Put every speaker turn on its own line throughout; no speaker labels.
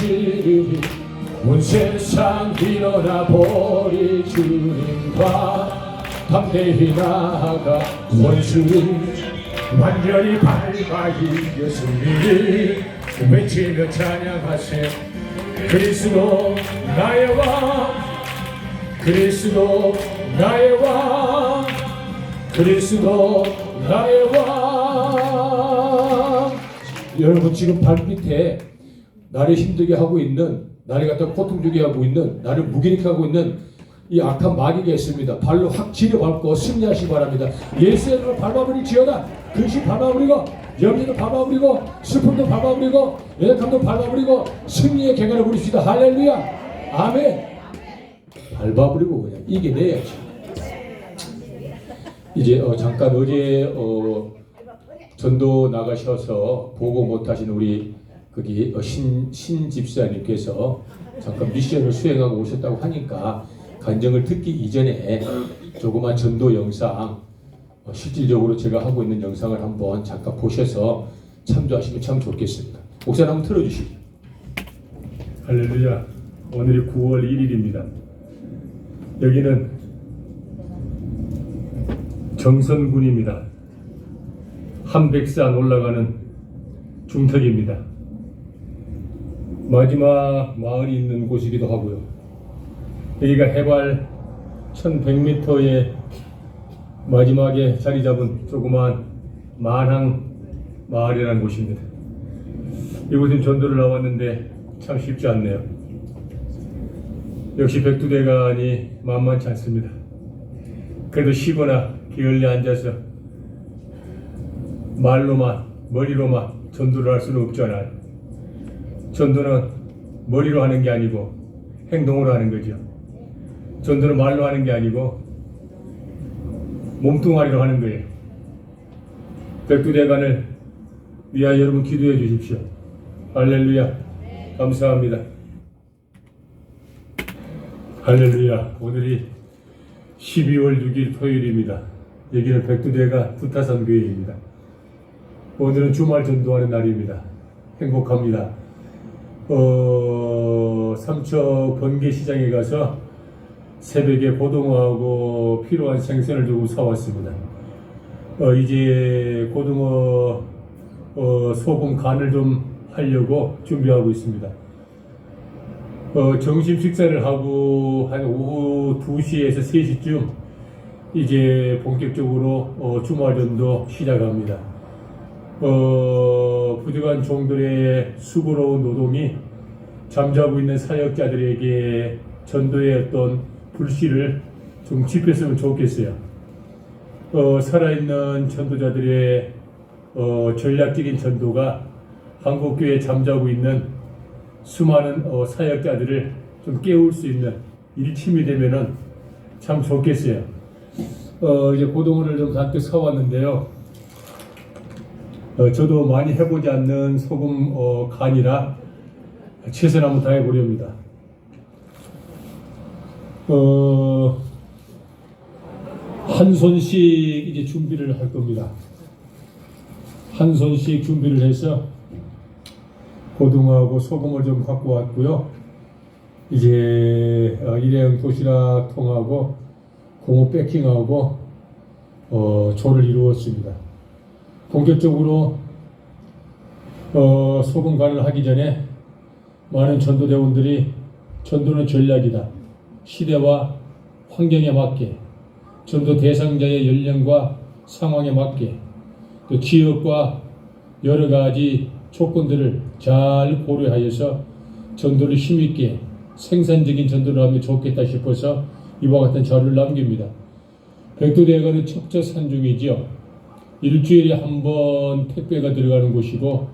다시 온 세상 일어나 보리 주님과 담대히 나아가 원수를 완전히 밟아 이겼으니 외치며 찬양하세. 그리스도 나의 왕, 그리스도 나의 왕, 그리스도 나의 왕. 여러분 지금 발밑에 나를 힘들게 하고 있는, 나를 갖다 고통 주게 하고 있는, 나를 무기력하게 하고 있는 이 악한 마귀가 있습니다. 발로 확 치려 밟고 승리하시기 바랍니다. 예수의 이름으로 밟아버리지어다. 근심 밟아버리고, 염려도 밟아버리고, 슬픔도 밟아버리고, 연약함도 밟아버리고, 승리의 갱을 부립시다. 할렐루야. 아멘. 밟아버리고 그냥 이겨내야지. 이제 잠깐 어제 전도 나가셔서 보고 못하신 우리 거기 신 집사님께서 잠깐 미션을 수행하고 오셨다고 하니까 간증을 듣기 이전에 조그만 전도 영상, 실질적으로 제가 하고 있는 영상을 한번 잠깐 보셔서 참조하시면 참 좋겠습니다. 목사님 한번 틀어주시죠.
할렐루야. 오늘이 9월 1일입니다. 여기는 정선군입니다. 한백산 올라가는 중턱입니다. 마지막 마을이 있는 곳이기도 하고요. 여기가 해발 1100m에 마지막에 자리 잡은 조그만 만항 마을이라는 곳입니다. 이곳은 전도를 나왔는데 참 쉽지 않네요. 역시 백두대간이 만만치 않습니다. 그래도 쉬거나 게을리 앉아서 말로만, 머리로만 전도를 할 수는 없잖아요. 전도는 머리로 하는 게 아니고 행동으로 하는 거죠. 전도는 말로 하는 게 아니고 몸뚱아리로 하는 거예요. 백두대간을 위하여 여러분 기도해 주십시오. 할렐루야. 감사합니다. 할렐루야. 오늘이 12월 6일 토요일입니다. 여기는 백두대간 두타산 교회입니다. 오늘은 주말 전도하는 날입니다. 행복합니다. 삼척 번개시장에 가서 새벽에 고등어하고 필요한 생선을 조금 사왔습니다. 이제 고등어 소금 간을 좀 하려고 준비하고 있습니다. 점심 식사를 하고 한 오후 2시에서 3시쯤 이제 본격적으로 주말 전도 시작합니다. 부족한 종들의 수고로운 노동이 잠자고 있는 사역자들에게 전도의 어떤 불씨를 좀 지폈으면 좋겠어요. 살아있는 전도자들의 전략적인 전도가 한국교회에 잠자고 있는 수많은 사역자들을 좀 깨울 수 있는 일침이 되면은 참 좋겠어요. 이제 고등어를 좀 잔뜩 사왔는데요. 저도 많이 해보지 않는 소금 간이라 최선 한번 다해보렵니다. 한 손씩 이제 준비를 할 겁니다. 한 손씩 준비를 해서 고등어하고 소금을 좀 갖고 왔고요. 이제 일회용 도시락 통하고 고무 패킹하고 조를 이루었습니다. 본격적으로 소금 간을 하기 전에 많은 전도대원들이 전도는 전략이다. 시대와 환경에 맞게, 전도 대상자의 연령과 상황에 맞게, 또 지역과 여러 가지 조건들을 잘 고려하여서 전도를 힘있게 생산적인 전도를 하면 좋겠다 싶어서 이와 같은 자료를 남깁니다. 백두대간은 척저산중이지요. 일주일에 한 번 택배가 들어가는 곳이고,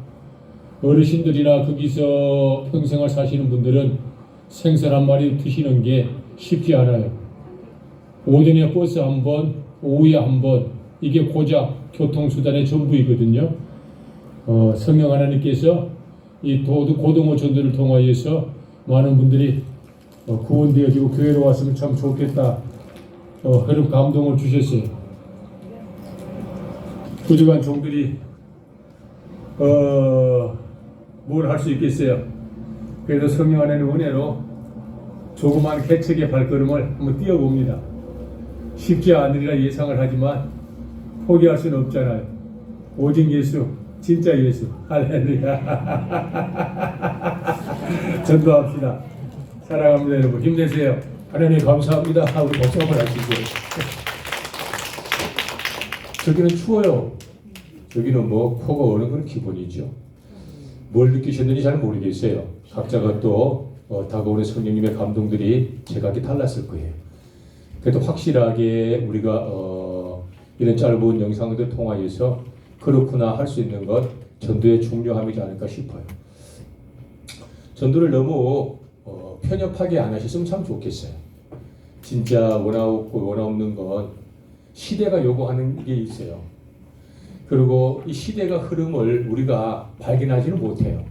어르신들이나 거기서 평생을 사시는 분들은 생선 한 마리 드시는 게 쉽지 않아요. 오전에 버스 한 번, 오후에 한 번, 이게 고작 교통수단의 전부이거든요. 성령 하나님께서 이 고등어 전도를 통하여서 많은 분들이 구원되어지고 교회로 왔으면 참 좋겠다. 그런 감동을 주셨어요. 부족한 종들이 뭘 할 수 있겠어요? 그래도 성령 안에는 은혜로 조그만 개척의 발걸음을 한번 띄워봅니다. 쉽지 않으리라 예상을 하지만 포기할 수는 없잖아요. 오직 예수, 진짜 예수. 할렐루야. 전도합시다. 사랑합니다 여러분. 힘내세요.
하나님 감사합니다. 우리 박수 한번 하시죠. 저기는 추워요. 여기는 뭐 코가 어는 건 기본이죠. 뭘 느끼셨는지 잘 모르겠어요. 각자가 또 다가오는 성령님의 감동들이 제각기 달랐을 거예요. 그래도 확실하게 우리가 이런 짧은 영상들 통하여서 그렇구나 할 수 있는 것 전도의 중요함이지 않을까 싶어요. 전도를 너무 편협하게 안 하셨으면 참 좋겠어요. 진짜 원하고 원없는 건 시대가 요구하는 게 있어요. 그리고 이 시대가 흐름을 우리가 발견하지는 못해요.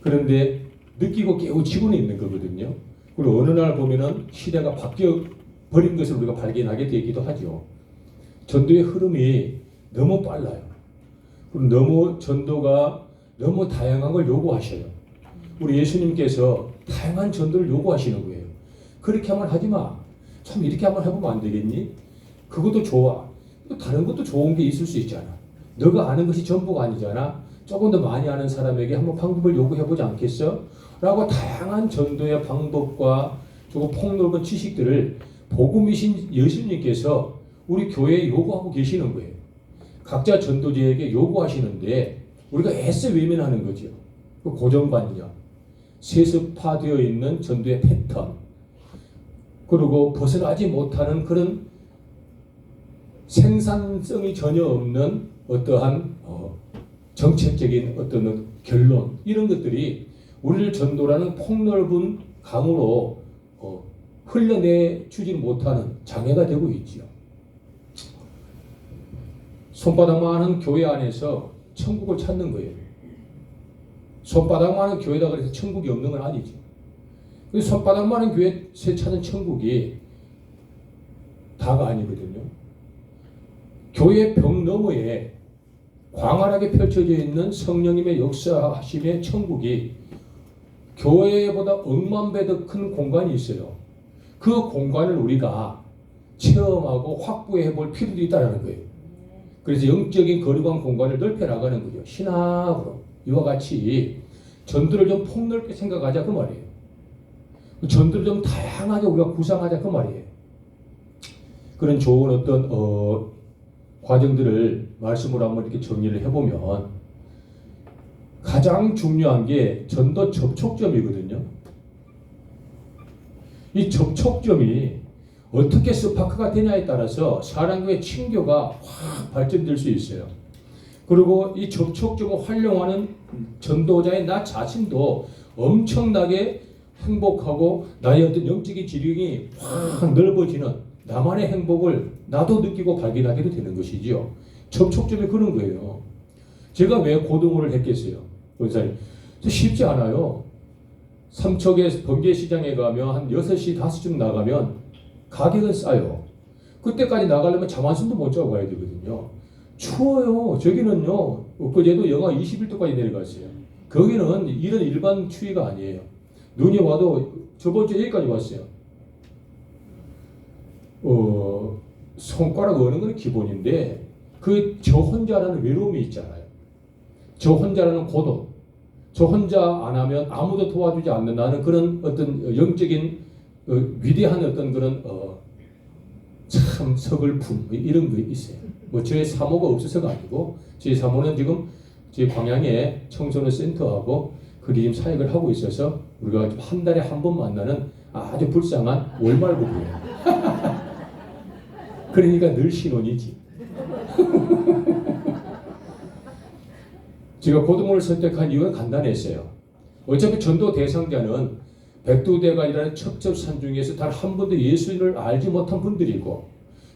그런데 느끼고 깨우치고는 있는 거거든요. 그리고 어느 날 보면은 시대가 바뀌어 버린 것을 우리가 발견하게 되기도 하죠. 전도의 흐름이 너무 빨라요. 그리고 너무 전도가 너무 다양한 걸 요구하셔요. 우리 예수님께서 다양한 전도를 요구하시는 거예요. 그렇게 하면 하지 마. 참 이렇게 한번 해보면 안 되겠니? 그것도 좋아. 다른 것도 좋은 게 있을 수 있잖아. 너가 아는 것이 전부가 아니잖아. 조금 더 많이 아는 사람에게 한번 방법을 요구해보지 않겠어? 라고 다양한 전도의 방법과 조금 폭넓은 지식들을 복음이신 예수님께서 우리 교회에 요구하고 계시는 거예요. 각자 전도자에게 요구하시는데 우리가 애써 외면하는 거죠. 그 고정관념, 세습화되어 있는 전도의 패턴, 그리고 벗어나지 못하는 그런 생산성이 전혀 없는 어떠한 정책적인 어떤 결론, 이런 것들이 우리를 전도라는 폭넓은 강으로 흘려내 주지 못하는 장애가 되고 있지요. 손바닥만한 교회 안에서 천국을 찾는 거예요. 손바닥만한 교회다 그래서 천국이 없는 건 아니죠. 손바닥만한 교회에서 찾는 천국이 다가 아니거든요. 교회 벽 너머에 광활하게 펼쳐져 있는 성령님의 역사하심의 천국이 교회보다 억만 배 더 큰 공간이 있어요. 그 공간을 우리가 체험하고 확보해 볼 필요도 있다는 거예요. 그래서 영적인 거리관 공간을 넓혀 나가는 거죠. 신학으로. 이와 같이 전도를 좀 폭넓게 생각하자 그 말이에요. 전도를 좀 다양하게 우리가 구상하자 그 말이에요. 그런 좋은 어떤 과정들을 말씀으로 한번 이렇게 정리를 해보면 가장 중요한 게 전도 접촉점이거든요. 이 접촉점이 어떻게 스파크가 되냐에 따라서 사랑교회 친교가 확 발전될 수 있어요. 그리고 이 접촉점을 활용하는 전도자의 나 자신도 엄청나게 행복하고 나의 어떤 영적인 지령이 확 넓어지는 나만의 행복을 나도 느끼고 발견하게 되는 것이지요. 접촉점이 그런 거예요. 제가 왜 고등어를 했겠어요? 원사님, 쉽지 않아요. 삼척의 번개시장에 가면 한 6시, 5시쯤 나가면 가격은 싸요. 그때까지 나가려면 잠 한숨도 못 자고 가야 되거든요. 추워요. 저기는요, 엊그제도 영하 21도까지 내려갔어요. 거기는 이런 일반 추위가 아니에요. 눈이 와도 저번 주에 여기까지 왔어요. 손가락 어는 건 기본인데 저 혼자라는 외로움이 있잖아요. 저 혼자라는 고독, 저 혼자 안 하면 아무도 도와주지 않는다는 그런 어떤 영적인 위대한 어떤 그런 참 서글픔 이런 거 있어요. 뭐 저의 사모가 없어서가 아니고 저희 사모는 지금 저희 광양에 청소년 센터하고 그림 사역을 하고 있어서 우리가 한 달에 한 번 만나는 아주 불쌍한 월말부부예요. 그러니까 늘 신혼이지. 제가 고등어를 선택한 이유는 간단했어요. 어차피 전도 대상자는 백두대간이라는 첩첩산 중에서 단 한 번도 예수를 알지 못한 분들이고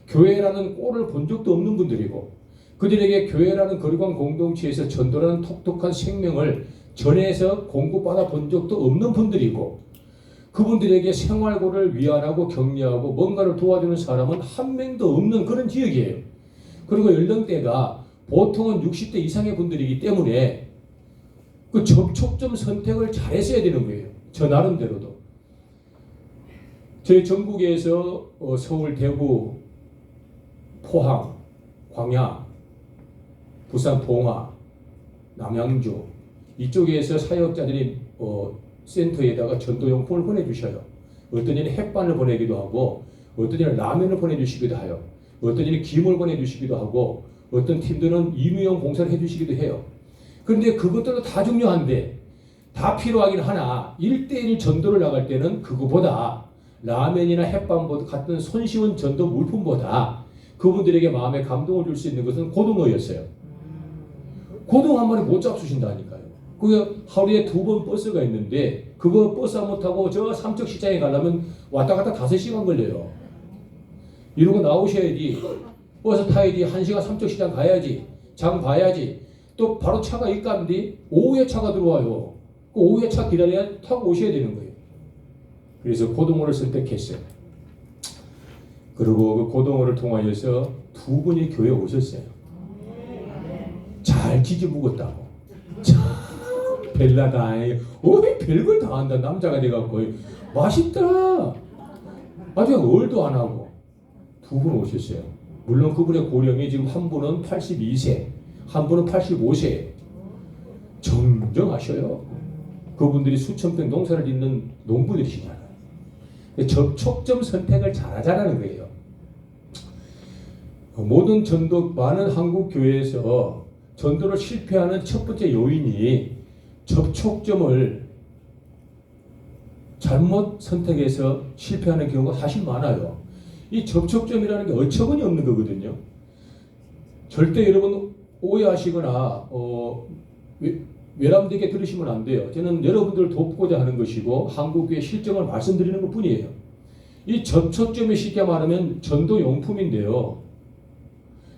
교회라는 꼴을 본 적도 없는 분들이고 그들에게 교회라는 거리관 공동체에서 전도라는 독특한 생명을 전해서 공부받아 본 적도 없는 분들이고 그분들에게 생활고를 위안하고 격려하고 뭔가를 도와주는 사람은 한 명도 없는 그런 지역이에요. 그리고 연령대가 보통은 60대 이상의 분들이기 때문에 그 접촉점 선택을 잘했어야 되는 거예요. 저 나름대로도. 저희 전국에서 서울, 대구, 포항, 광양, 부산 봉화, 남양주 이쪽에서 사역자들이 센터에다가 전도용품을 보내주셔요. 어떤 이는 햇반을 보내기도 하고 어떤 이는 라면을 보내주시기도 해요. 어떤 이는 김을 보내주시기도 하고 어떤 팀들은 임의용 봉사를 해주시기도 해요. 그런데 그것들도 다 중요한데 다 필요하긴 하나 1대1 전도를 나갈 때는 그거보다 라면이나 햇반보다 같은 손쉬운 전도 물품보다 그분들에게 마음에 감동을 줄 수 있는 것은 고등어였어요. 고등어 한 마리 못 잡수신다니까요. 그게 하루에 2번 버스가 있는데 그거 버스 한번 타고 저 삼척시장에 가려면 왔다 갔다 5시간 걸려요. 이러고 나오셔야지. 버스 타야지. 1시간 삼척시장 가야지. 장 봐야지. 또 바로 차가 있간디 오후에 차가 들어와요. 그 오후에 차 기다려야 타고 오셔야 되는 거예요. 그래서 고등어를 선택했어요. 그리고 그 고등어를 통하여서 2분이 교회에 오셨어요. 잘 지지묵었다고. 참 벨라다. 별걸 다 한다. 남자가 돼갖고 맛있다. 아주 얼도 안 하고 2분 오셨어요. 물론 그분의 고령이 지금 한 분은 82세, 한 분은 85세. 정정하셔요. 그분들이 수천 평 농사를 짓는 농부들이시잖아요. 접촉점 선택을 잘하자는 거예요. 모든 전도, 많은 한국 교회에서 전도를 실패하는 첫 번째 요인이 접촉점을 잘못 선택해서 실패하는 경우가 사실 많아요. 이 접촉점이라는 게 어처구니 없는 거거든요. 절대 여러분 오해하시거나 외람되게 들으시면 안 돼요. 저는 여러분들을 돕고자 하는 것이고 한국교회 실정을 말씀드리는 것 뿐이에요. 이 접촉점이 쉽게 말하면 전도용품인데요.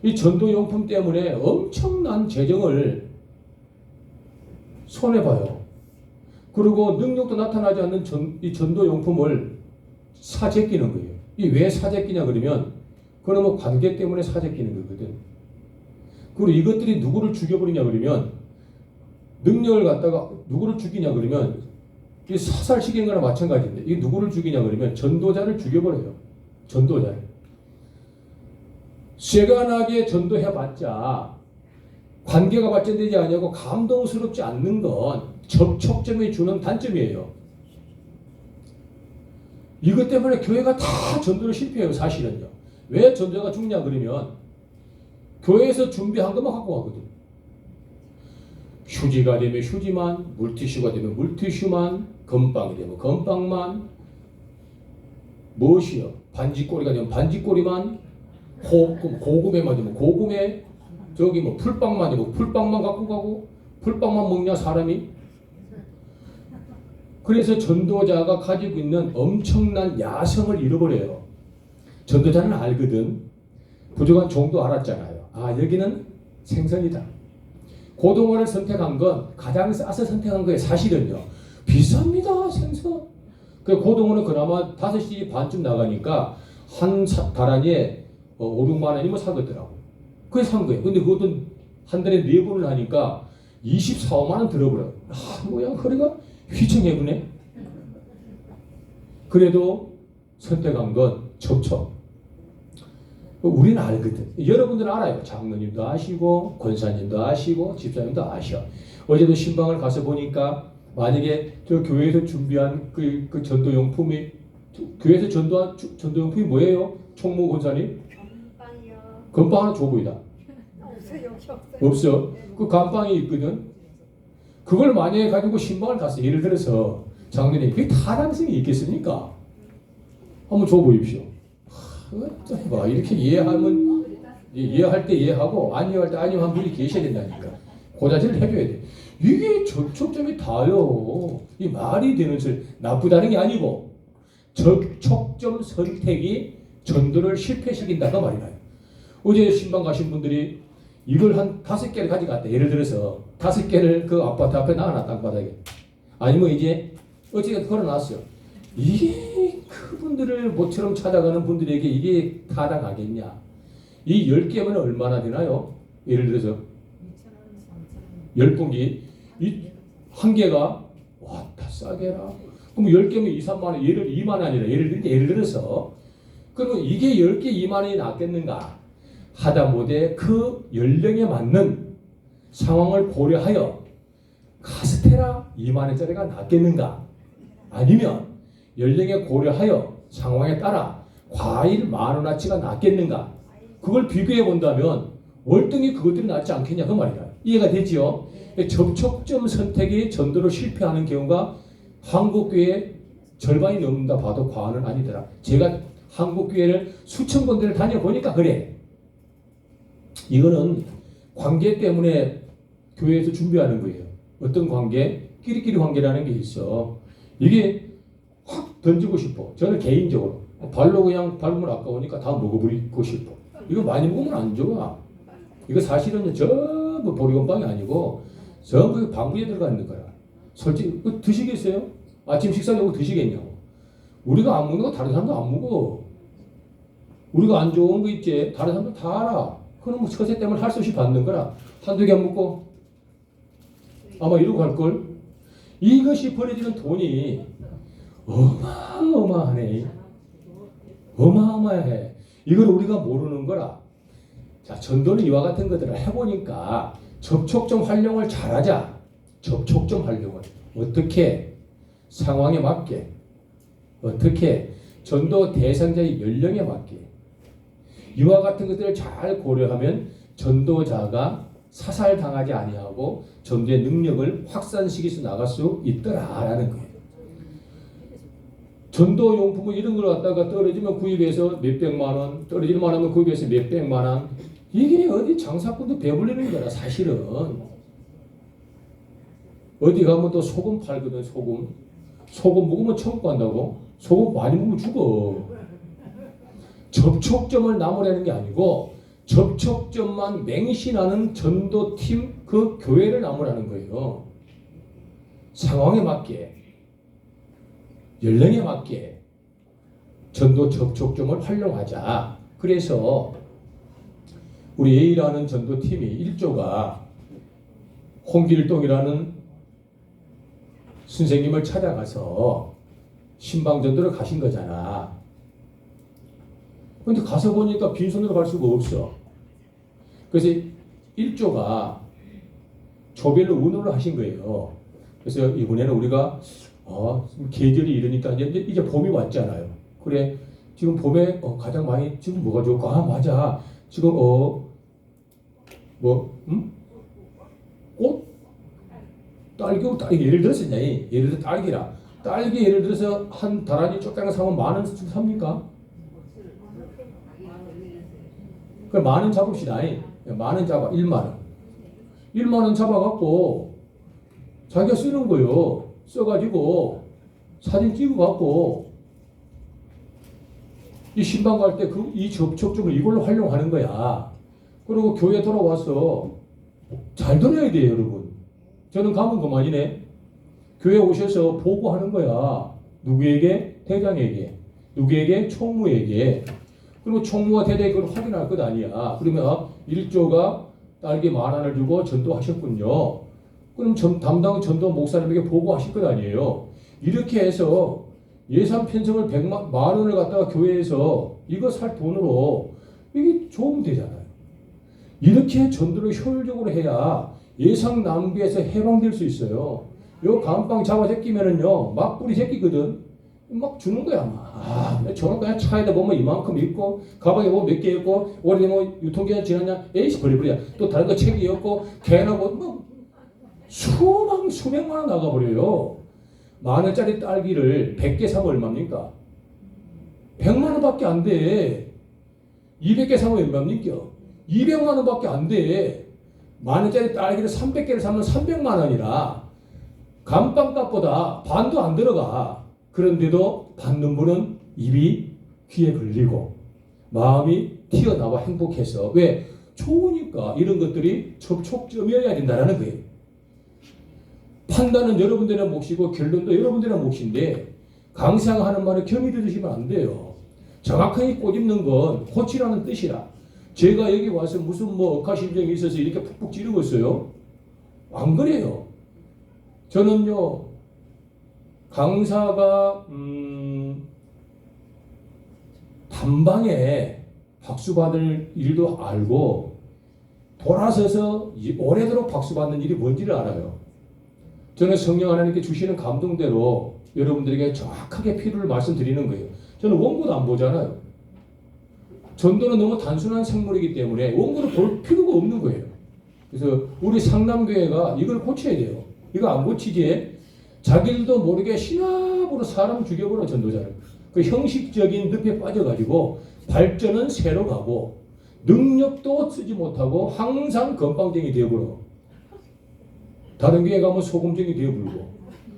이 전도용품 때문에 엄청난 재정을 손해봐요. 그리고 능력도 나타나지 않는 이 전도용품을 사재끼는 거예요. 이 왜 사재끼냐 그러면 그건 뭐 관계 때문에 사재끼는 거거든. 그리고 이것들이 누구를 죽여버리냐 그러면 능력을 갖다가 누구를 죽이냐 그러면 이 사살시키는 거나 마찬가지인데 이 누구를 죽이냐 그러면 전도자를 죽여버려요. 전도자를. 쇠간하게 전도해봤자 관계가 발전되지 않냐고 감동스럽지 않는 건 접촉점이 주는 단점이에요. 이것 때문에 교회가 다 전도를 실패해요. 사실은요. 왜 전도가 죽냐 그러면 교회에서 준비한 것만 갖고 가거든. 휴지가 되면 휴지만, 물티슈가 되면 물티슈만, 건빵이 되면 건빵만, 무엇이요? 반지꼬리가 되면 반지꼬리만, 고구매만 되면 고구매, 저기 뭐 풀빵만 되면 풀빵만 갖고 가고, 풀빵만 먹냐 사람이? 그래서 전도자가 가지고 있는 엄청난 야성을 잃어버려요. 전도자는 알거든. 부족한 종도 알았잖아요. 아, 여기는 생선이다. 고등어를 선택한 건 가장 싸서 선택한 거예요. 사실은요. 비쌉니다. 생선. 그 고등어는 그나마 5시 반쯤 나가니까 한 다란이에 5, 6만 원이면 사겠더라고. 그게 산 거예요. 근데 그것도 한 달에 4번을 하니까 24, 5만 원 들어버려요. 아, 뭐야, 허리가 휘청해보네. 그래도 선택한 건 접촉. 우리는 알거든. 여러분들은 알아요. 장로님도 아시고 권사님도 아시고 집사님도 아셔. 어제도 신방을 가서 보니까 만약에 저 교회에서 준비한 그 전도용품이 교회에서 전도한 전도용품이 뭐예요? 총무 권사님?
건빵이요.
건빵 하나 줘 보이다.
없어요. 여기 없어요.
없어. 그 감빵이 있거든. 그걸 만약에 가지고 신방을 갔어. 예를 들어서 장로님 그게 타당성이 있겠습니까? 한번 줘 보십시오. 봐, 이렇게 이해하면 이해할 때 이해하고 안 이해할 때 아니면 분이 계셔야 된다니까. 고자질을 해줘야 돼. 이게 접촉점이 다요. 이 말이 되는 소리. 나쁘다는 게 아니고 접촉점 선택이 전도를 실패시킨다가 말이에요. 어제 신방 가신 분들이 이걸 한 5개를 가져갔다. 예를 들어서 5개를 그 아파트 앞에 놔놨다. 땅바닥에. 아니면 이제 어찌됐든 걸어놨어요. 이게 그분들을 모처럼 찾아가는 분들에게 이게 타당하겠냐? 이 10개면 얼마나 되나요? 예를 들어서 10봉지 이 한 개가 왔다 싸게라 그럼 10개면 2, 3만 원, 예를 2만 원이라 예를 들어서 그러면 이게 10개 2만 원이 낫겠는가? 하다못해 그 연령에 맞는 상황을 고려하여 카스테라 2만 원짜리가 낫겠는가? 아니면 연령에 고려하여 상황에 따라 과일 10,000원어치가 낫겠는가? 그걸 비교해 본다면 월등히 그것들이 낫지 않겠냐 그 말이다. 이해가 되지요? 접촉점 선택이 전도로 실패하는 경우가 한국교회 절반이 넘는다 봐도 과언은 아니더라. 제가 한국교회를 수천 군데를 다녀보니까 그래. 이거는 관계 때문에 교회에서 준비하는 거예요. 어떤 관계? 끼리끼리 관계라는 게 있어. 이게 확 던지고 싶어. 저는 개인적으로 발로 그냥 밟으면 아까우니까 다 먹어버리고 싶어. 이거 많이 먹으면 안 좋아. 이거 사실은 전부 보리건빵이 아니고 전부 방부제 들어가 있는 거야. 솔직히 드시겠어요? 아침 식사 요거 드시겠냐고. 우리가 안 먹는 거 다른 사람도 안 먹어. 우리가 안 좋은 거 있지. 다른 사람도 다 알아. 그럼 뭐 처세 때문에 할 수 없이 받는 거라. 한두 개 안 먹고 아마 이러고 갈걸. 이것이 버려지는 돈이 어마어마하네. 어마어마해. 이걸 우리가 모르는 거라. 자, 전도는 이와 같은 것들을 해보니까 접촉점 활용을 잘하자. 접촉점 활용을 어떻게 상황에 맞게, 어떻게 전도 대상자의 연령에 맞게 이와 같은 것들을 잘 고려하면 전도자가 사살당하지 아니하고 전도의 능력을 확산시켜서 나갈 수 있더라라는 거예요. 전도 용품은 이런 걸 갖다가 떨어지면 구입해서 몇백만 원, 떨어질만 하면 구입해서 몇백만 원. 이게 어디 장사꾼도 배불리는 거라 사실은. 어디 가면 또 소금 팔거든. 소금 먹으면 천국 간다고. 소금 많이 먹으면 죽어. 접촉점을 나무라는 게 아니고 접촉점만 맹신하는 전도팀 그 교회를 나무라는 거예요. 상황에 맞게, 연령에 맞게 전도 접촉점을 활용하자. 그래서 우리 A라는 전도팀이 1조가 홍길동이라는 선생님을 찾아가서 신방전도를 가신 거잖아. 근데 가서 보니까 빈손으로 갈 수가 없어. 그래서 1조가 조별로 의논을 하신 거예요. 그래서 이번에는 우리가 계절이 이러니까 이제 봄이 왔잖아요. 그래 지금 봄에 가장 많이 지금 뭐가 좋을까? 아 맞아. 지금 꽃? 딸기 예를 들어서 딸기라. 딸기 예를 들어서 한 다란이 쪽다가 사면 10,000원 삽니까? 그럼 10,000원 잡읍시다. 10,000원 잡아. 10,000원. 10,000원 잡아갖고 자기가 쓰는 거요. 써가지고 사진 찍어갖고 이 신방 갈 때 이 접촉점을 이걸로 활용하는 거야. 그리고 교회 돌아와서 잘 들어야 돼요, 여러분. 저는 가면 그만이네. 교회 오셔서 보고하는 거야. 누구에게? 대장에게. 누구에게? 총무에게. 그리고 총무와 대장이 그걸 확인할 것 아니야. 그러면 1조가 딸기 10,000원을 주고 전도하셨군요. 그럼 담당 전도 목사님에게 보고하실 것 아니에요. 이렇게 해서 예산 편성을 10,000,000원을 갖다가 교회에서 이거 살 돈으로 이게 좋으면 되잖아요. 이렇게 전도를 효율적으로 해야 예산 낭비에서 해방될 수 있어요. 요 감빵 잡아 제끼면은요, 막 뿌리 제끼거든. 막 주는 거야, 막. 저는 그냥 차에다 보면 이만큼 있고, 가방에 보면 몇 개 있고, 오래되면 유통기한 지났냐? 에이씨, 버려버려. 또 다른 거 책이 없고, 개나 뭐, 수백만 원 나가버려요. 10,000원짜리 딸기를 100개 사면 얼마입니까? 100만 원밖에 안 돼. 200개 사면 얼마입니까? 200만 원밖에 안 돼. 10,000원짜리 딸기를 300개를 사면 300만 원이라 감빵값보다 반도 안 들어가. 그런데도 받는 분은 입이 귀에 걸리고 마음이 튀어나와 행복해서. 왜? 좋으니까. 이런 것들이 접촉점이어야 된다는 거예요. 판단은 여러분들의 몫이고 결론도 여러분들의 몫인데 강사가 하는 말에 겸이 들으시면 안 돼요. 정확하게 꼬집는 건 고치라는 뜻이라. 제가 여기 와서 무슨 억하심정이 있어서 이렇게 푹푹 찌르고 있어요? 안 그래요. 저는요, 강사가 단방에 박수 받을 일도 알고 돌아서서 오래도록 박수 받는 일이 뭔지를 알아요. 저는 성령 하나님께 주시는 감동대로 여러분들에게 정확하게 필요를 말씀드리는 거예요. 저는 원고도 안 보잖아요. 전도는 너무 단순한 생물이기 때문에 원고를 볼 필요가 없는 거예요. 그래서 우리 상남교회가 이걸 고쳐야 돼요. 이거 안 고치지 자기들도 모르게 신압으로 사람 죽여버려 전도자를. 그 형식적인 늪에 빠져가지고 발전은 새로 가고 능력도 쓰지 못하고 항상 건방쟁이 되어버려. 다른 교회 가면 소금쟁이 되어버리고